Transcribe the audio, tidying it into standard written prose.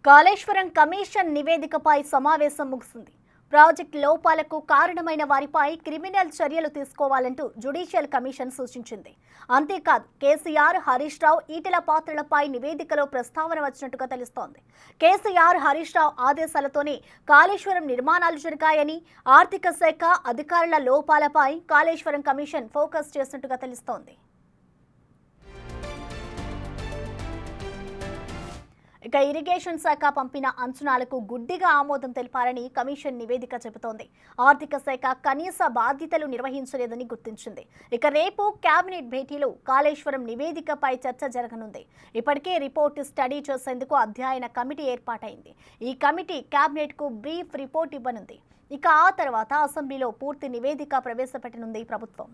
Kaleshwaram commission నివేదికపై సమావేశం ముగిసింది. Project లోపాలకు కారణమైన వారిపై క్రిమినల్ చర్యలు తీసుకోవాలంటూ జ్యుడిషియల్ కమిషన్ సూచించింది. అంతేకాదు కేసీఆర్, హరీష్ రావు, ఈటెల పాత్రలపై నివేదికలో ప్రస్తావన వచ్చినట్టుగా తెలుస్తోంది. కేసీఆర్, హరీష్ రావు ఆదేశాలతోనే కాళేశ్వరం నిర్మాణాలు జరిగాయని, ఆర్థిక శాఖ అధికారుల లోపాలపై కాళేశ్వరం కమిషన్ ఫోకస్ చేసినట్టుగా తెలుస్తోంది. ఇక ఇరిగేషన్ శాఖ పంపిన అంచనాలకు గుడ్డిగా ఆమోదం తెలిపారని కమిషన్ నివేదిక చెబుతోంది. ఆర్థిక శాఖ కనీస బాధ్యతలు నిర్వహించలేదని గుర్తించింది. ఇక రేపు కేబినెట్ భేటీలో కాళేశ్వరం నివేదికపై చర్చ జరగనుంది. ఇప్పటికే రిపోర్టు స్టడీ చేసేందుకు అధ్యయన కమిటీ ఏర్పాటైంది. ఈ కమిటీ కేబినెట్కు బ్రీఫ్ రిపోర్ట్ ఇవ్వనుంది. ఇక ఆ తర్వాత అసెంబ్లీలో పూర్తి నివేదిక ప్రవేశపెట్టనుంది ప్రభుత్వం.